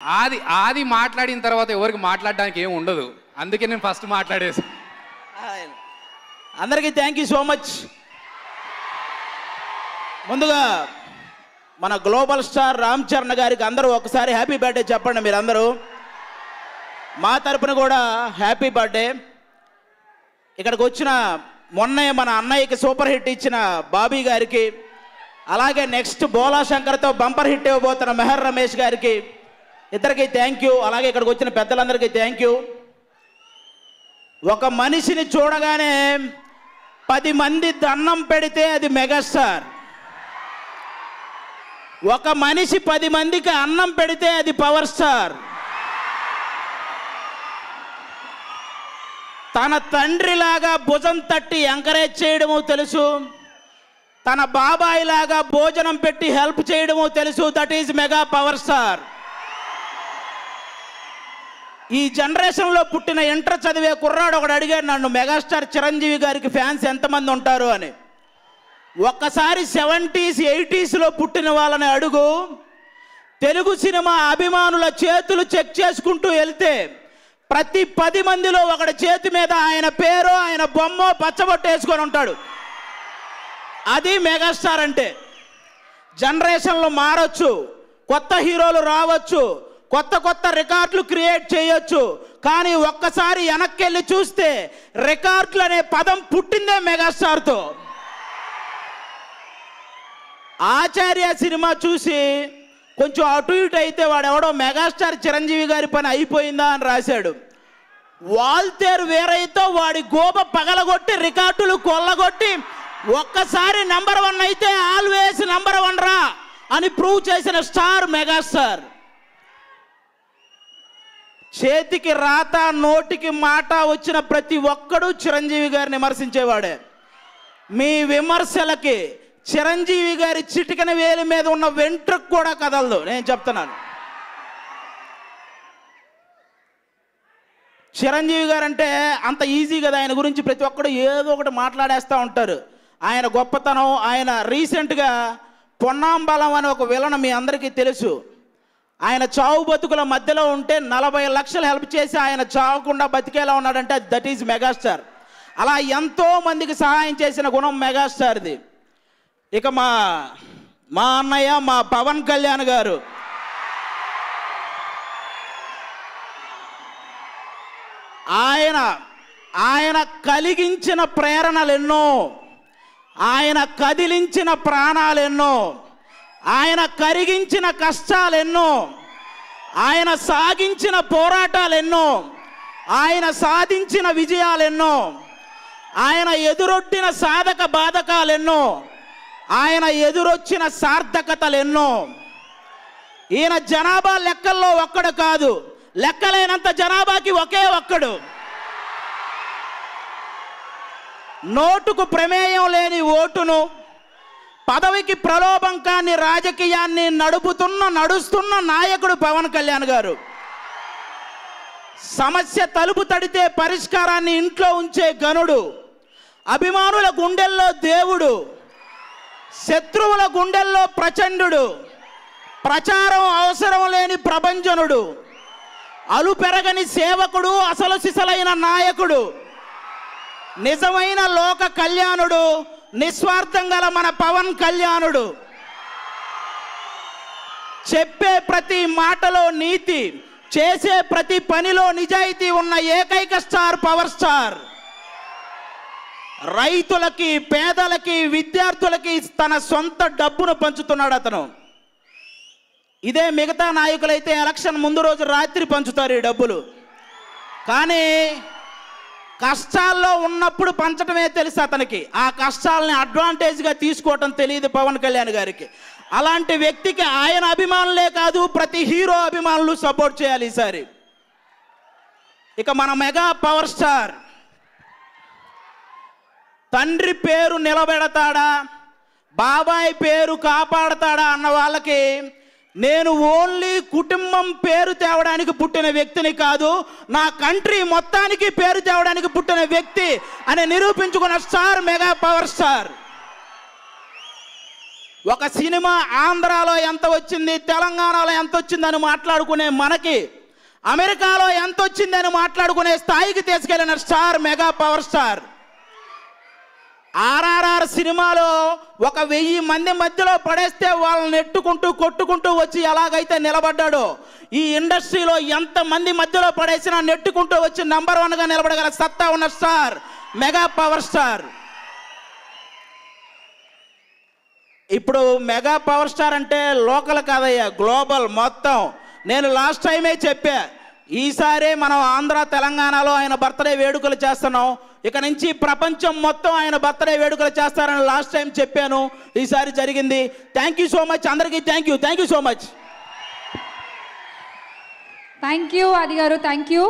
ఆది మాట్లాడిన తర్వాత ఎవరికి మాట్లాడడానికి ఏం ఉండదు, అందుకే నేను ఫస్ట్ మాట్లాడేసి. అందరికీ థ్యాంక్ యూ సో మచ్. ముందుగా మన గ్లోబల్ స్టార్ రామ్ చరణ్ గారికి అందరూ ఒకసారి హ్యాపీ బర్త్డే చెప్పండి మీరందరూ. మా తరపున కూడా హ్యాపీ బర్త్డే. ఇక్కడికి వచ్చిన మొన్నే మన అన్నయ్యకి సూపర్ హిట్ ఇచ్చిన బాబీ గారికి, అలాగే నెక్స్ట్ బోలా శంకర్తో బంపర్ హిట్ ఇవ్వబోతున్న మెహర్ రమేష్ గారికి, ఇద్దరికి థ్యాంక్ యూ. అలాగే ఇక్కడికి వచ్చిన పెద్దలందరికీ థ్యాంక్ యూ. ఒక మనిషిని చూడగానే 10 మంది దండం పెడితే అది మెగాస్టార్. ఒక మనిషి 10 మందికి అన్నం పెడితే అది పవర్ స్టార్. తన తండ్రిలాగా భుజం తట్టి ఎంకరేజ్ చేయడము తెలుసు, తన బాబాయ్ లాగా భోజనం పెట్టి హెల్ప్ చేయడము తెలుసు. That is mega power star. ఈ జనరేషన్లో పుట్టిన ఇంటర్ చదివే కుర్రాడు ఒకడు అడిగాడు నన్ను, మెగాస్టార్ చిరంజీవి గారికి ఫ్యాన్స్ ఎంతమంది ఉంటారు అని. ఒక్కసారి 70s 80sలో పుట్టిన వాళ్ళని అడుగు, తెలుగు సినిమా అభిమానుల చేతులు చెక్ చేసుకుంటూ వెళ్తే ప్రతి 10 మందిలో ఒకటి చేతి మీద ఆయన పేరు ఆయన బొమ్మ పచ్చబొట్టు వేసుకొని ఉంటాడు. అది మెగాస్టార్ అంటే. జనరేషన్లు మారచ్చు, కొత్త హీరోలు రావచ్చు, కొత్త కొత్త రికార్డులు క్రియేట్ చేయొచ్చు, కానీ ఒక్కసారి వెనక్కి వెళ్ళి చూస్తే రికార్డులు అనే పదం పుట్టిందే మెగాస్టార్తో. ఆచార్య సినిమా చూసి కొంచెం అటు ఇటు అయితే వాడెవడో మెగాస్టార్ చిరంజీవి గారి పని అయిపోయిందా అని రాశాడు. వాల్తేరు వేరైతో వాడి గోప పగలగొట్టి రికార్డులు కొల్లగొట్టి ఒక్కసారి నంబర్ 1 అయితే ఆల్వేస్ నంబర్ 1 రా అని ప్రూవ్ చేసిన స్టార్ మెగాస్టార్. చేతికి రాత నోటికి మాట వచ్చిన ప్రతి ఒక్కడు చిరంజీవి గారిని విమర్శించేవాడే. మీ విమర్శలకి చిరంజీవి గారి చిటికన వేలి మీద ఉన్న వెంట్రుకు కూడా కదలదు, నేను చెప్తున్నాను. చిరంజీవి గారు అంటే అంత ఈజీ కదా, ఆయన గురించి ప్రతి ఒక్కడు ఏదో ఒకటి మాట్లాడేస్తూ ఉంటారు. ఆయన గొప్పతనం, ఆయన రీసెంట్గా పొన్నాంబలం అనే ఒక విలన్ మీ అందరికీ తెలుసు. ఆయన చావు బతుకుల మధ్యలో ఉంటే 40 లక్షలు హెల్ప్ చేసి ఆయన చావకుండా బతికేలా ఉన్నాడంటే దట్ ఈజ్ మెగాస్టార్. అలా ఎంతో మందికి సహాయం చేసిన గుణం మెగాస్టార్ది. ఇక మా అన్నయ్య మా పవన్ కళ్యాణ్ గారు, ఆయన కలిగించిన ప్రేరణలు ఎన్నో, ఆయన కదిలించిన ప్రాణాలు ఎన్నో, ఆయన కరిగించిన కష్టాలు ఎన్నో, ఆయన సాగించిన పోరాటాలు ఎన్నో, ఆయన సాధించిన విజయాలు ఎన్నో, ఆయన ఎదురొట్టిన సాధక బాధకాలు ఎన్నో, ఆయన ఎదురొచ్చిన సార్థకతలు ఎన్నో. ఈయన జనాభా లెక్కల్లో ఒక్కడు కాదు, లెక్కలేనంత జనాభాకి ఒకే ఒక్కడు. నోటుకు ప్రమేయం లేని ఓటును, పదవికి ప్రలోభం కాని రాజకీయాన్ని నడుస్తున్న నాయకుడు పవన్ కళ్యాణ్ గారు. సమస్య తలుపు తడితే పరిష్కారాన్ని ఇంట్లో ఉంచే గనుడు, అభిమానుల గుండెల్లో దేవుడు, శత్రువుల గుండెల్లో ప్రచండు, ప్రచారం అవసరం లేని ప్రభంజనుడు, అలుపెరగని సేవకుడు, అసలు సిసలైన నాయకుడు, నిజమైన లోక కళ్యాణుడు, నిస్వార్థం గల మన పవన్ కళ్యాణుడు. చెప్పే ప్రతి మాటలో నీతి, చేసే ప్రతి పనిలో నిజాయితీ ఉన్న ఏకైక స్టార్ పవర్ స్టార్. రైతులకి, పేదలకి, విద్యార్థులకి తన సొంత డబ్బును పంచుతున్నాడు అతను. ఇదే మిగతా నాయకులైతే ఎలక్షన్ ముందు రోజు రాత్రి పంచుతారు ఈ డబ్బులు, కానీ కష్టాల్లో ఉన్నప్పుడు పంచడమే తెలుసు అతనికి. ఆ కష్టాలని అడ్వాంటేజ్గా తీసుకోవటం తెలియదు పవన్ కళ్యాణ్ గారికి. అలాంటి వ్యక్తికి ఆయన అభిమానులే కాదు, ప్రతి హీరో అభిమానులు సపోర్ట్ చేయాలి ఈసారి. ఇక మన మెగా పవర్ స్టార్ తండ్రి పేరు నిలబెడతాడా, బాబాయ్ పేరు కాపాడతాడా అన్న వాళ్ళకి, నేను ఓన్లీ కుటుంబం పేరు తేవడానికి పుట్టిన వ్యక్తిని కాదు, నా కంట్రీ మొత్తానికి పేరు తేవడానికి పుట్టిన వ్యక్తి అని నిరూపించుకున్న స్టార్ మెగా పవర్ స్టార్. ఒక సినిమా ఆంధ్రాలో ఎంత వచ్చింది, తెలంగాణలో ఎంత వచ్చిందని మాట్లాడుకునే మనకి అమెరికాలో ఎంత వచ్చిందని మాట్లాడుకునే స్థాయికి తీసుకెళ్లిన star, mega power star. RRR సినిమాలో 1000 మంది మధ్యలో పడేస్తే వాళ్ళని నెట్టుకుంటూ కొట్టుకుంటూ వచ్చి ఎలాగైతే నిలబడ్డాడో, ఈ ఇండస్ట్రీలో ఎంతమంది మధ్యలో పడేసినా నెట్టుకుంటూ వచ్చి నంబర్ 1గా నిలబడగల సత్తా ఉన్న స్టార్ మెగా పవర్ స్టార్. ఇప్పుడు మెగా పవర్ స్టార్ అంటే లోకల్ కాదయ్యా, గ్లోబల్ మొత్తం. నేను లాస్ట్ టైమే చెప్పా, ఈసారి మనం ఆంధ్ర తెలంగాణలో ఆయన బర్త్డే వేడుకలు చేస్తున్నాం, ఇక నుంచి ప్రపంచం మొత్తం ఆయన బర్త్డే వేడుకలు చేస్తారని లాస్ట్ టైం చెప్పాను. ఈసారి జరిగింది. థ్యాంక్ యూ సో మచ్ అందరికీ. Thank you so much. Thank you ఆది గారు, థ్యాంక్ యూ.